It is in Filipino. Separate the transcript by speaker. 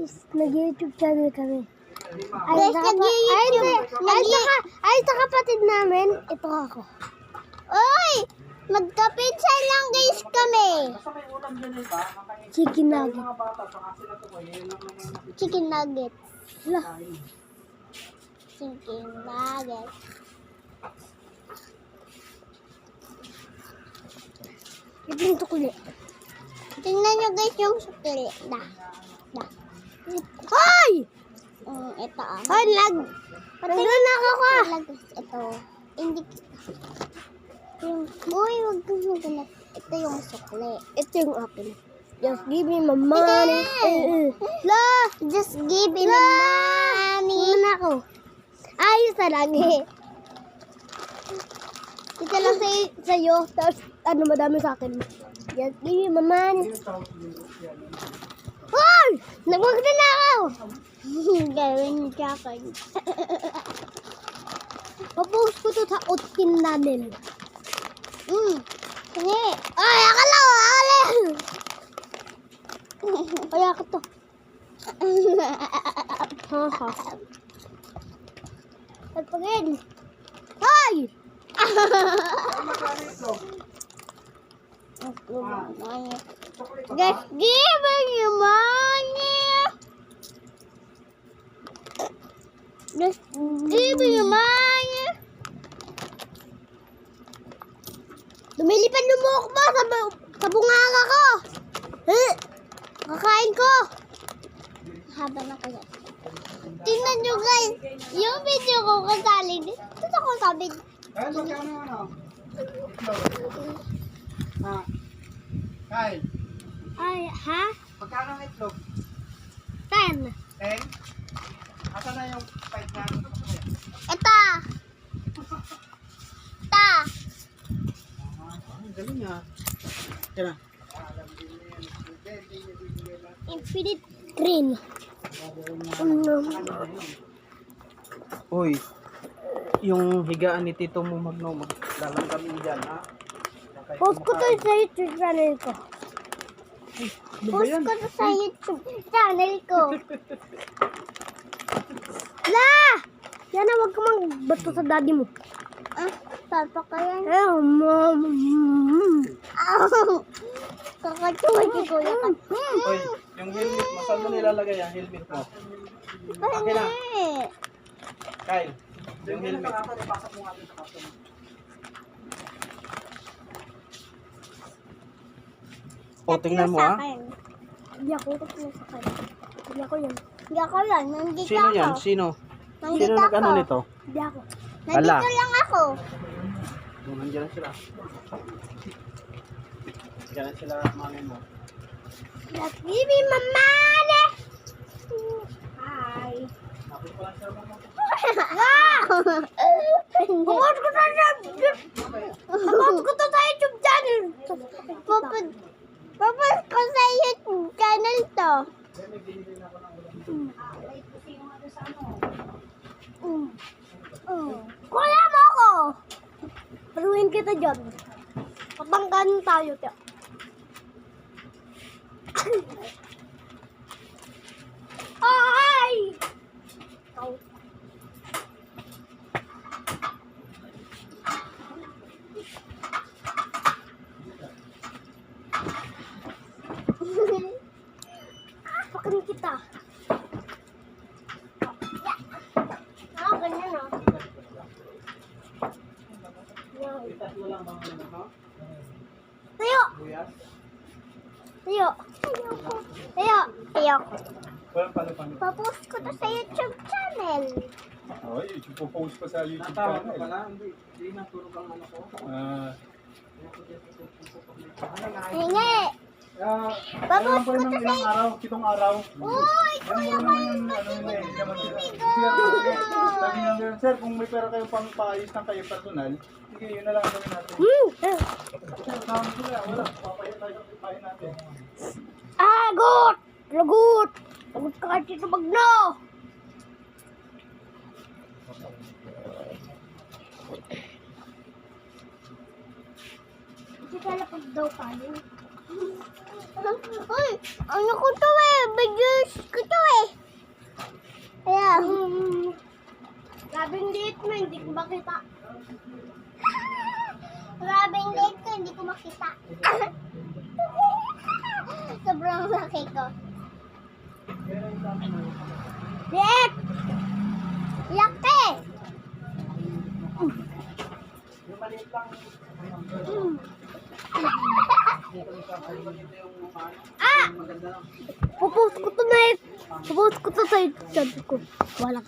Speaker 1: Guys, nag-YouTube channel kami.
Speaker 2: Guys,
Speaker 1: Ay, sa kapatid namin, ito ako.
Speaker 2: Oy! Magkapinsan lang guys kami.
Speaker 1: Chicken nugget.
Speaker 2: Chicken nuggets.
Speaker 1: Lah,
Speaker 2: Chicken nuggets.
Speaker 1: ito yung tukli.
Speaker 2: Tingnan nyo guys yung sukli.
Speaker 1: Ay!
Speaker 2: Ito ah.
Speaker 1: Ay, nandun na ako ka.
Speaker 2: Ito. Hindi. Uy, wag kang maganap. Ito yung sukli.
Speaker 1: Ito yung apple. Just give me my money. Lah!
Speaker 2: Just give me money.
Speaker 1: Muna ako. Ayos na lang eh. Ito lang sa'yo. Tapos, madami sa akin. Just give me my money. Ay! Nagwag na ako.
Speaker 2: Gawin siya kayo.
Speaker 1: Papost ko to sa Otkin namin.
Speaker 2: Sige.
Speaker 1: Ay, akala ko, kaya ko to. Haha. Pagpagin. Ay!
Speaker 2: Just give me money. Just give me money.
Speaker 1: Lumilipad lumuk mo sa bunganga ko. Kakain ko.
Speaker 2: Haba na kaya. Tingnan nyo guys, yung video ko kasali. Dito ko sabi.
Speaker 3: Kyle, magkano ano? Ha? Kyle,
Speaker 1: Ay, ha?
Speaker 3: magkano ang itlog?
Speaker 1: 10.
Speaker 3: 10? Asa na yung 5 na ano?
Speaker 2: Ito. Ito.
Speaker 3: Ang galing ah. Yan na.
Speaker 1: Infinite green.
Speaker 3: Uy, yung higaan ni Tito mo magdalang kami dyan ha?
Speaker 1: Post ko to sa YouTube channel ko.
Speaker 3: Ano ba
Speaker 2: Post
Speaker 3: yan?
Speaker 2: ko to sa YouTube channel ko.
Speaker 1: La! Yan na, wag ka bato sa daddy mo.
Speaker 2: Papa ka yan.
Speaker 1: Eh, mom.
Speaker 2: Kakatuwa si Kuya ka.
Speaker 3: Uy, yung helmet mo, saan mo nilalagay ang helmet mo? Akin na. Kyle, yung helmet. O, tingnan mo ha.
Speaker 1: Hindi ako ito sa kanya. Hindi ako yan.
Speaker 2: Hindi ako yan. Nandito
Speaker 3: Sino
Speaker 2: ako.
Speaker 3: yan? Sino?
Speaker 2: Nandito
Speaker 3: Sino nag-ano
Speaker 2: ako.
Speaker 3: nito?
Speaker 1: Hindi ako.
Speaker 2: Nandito
Speaker 3: Ala.
Speaker 2: lang ako.
Speaker 3: Nandiyan na sila. Nandiyan na sila, mami mo.
Speaker 1: Just give me my money. Hi.
Speaker 3: Nakit ko lang siya mo.
Speaker 1: Post ko to sa YouTube channel.
Speaker 2: Papas ko sa YouTube channel to.
Speaker 1: Kuya mo ako. Paruin kita dyan. Patanggan tayo. Ay! Ikaw. Pakin kita. Ganyan ah.
Speaker 3: Itas mo lang bang ano ha?
Speaker 1: Tayo!
Speaker 3: Buyas?
Speaker 1: Tayo! Tayo!
Speaker 2: Ayoko.
Speaker 3: Walang palo-palo.
Speaker 2: Papost ko to sa YouTube channel.
Speaker 4: Ay, ipopost pa sa YouTube
Speaker 3: Natawag ka
Speaker 4: channel.
Speaker 3: pala? Hindi na turo kang ano ko.
Speaker 2: Hingi.
Speaker 4: Ano lang po yun ng ilang araw? 7 araw.
Speaker 2: Uy,
Speaker 4: Ano mo naman yung ano yun eh. Hindi naman sila. Sabi niya ganun, sir, kung may pera kayong pang-paayos ng kayo personal, sige, yun na lang ang gawin natin. Sabi sila, wala. Papayin tayo ng papayin natin.
Speaker 1: Agot! Lagot! Lagot ka kahit ito bagno! Hindi ka lapag daw kanin.
Speaker 2: Uy, ano ko to eh? Videos ko to eh.
Speaker 1: mo, hindi ko makita.
Speaker 2: Grabe yung leg ko, hindi ko makita. Sobrang laki ko.
Speaker 1: Dek!
Speaker 2: Laki!
Speaker 3: Yung maliit lang.
Speaker 2: Ah!
Speaker 3: Maganda lang.
Speaker 1: Pupost ko to na eh. Pupost ko to sa YouTube ko. Wala.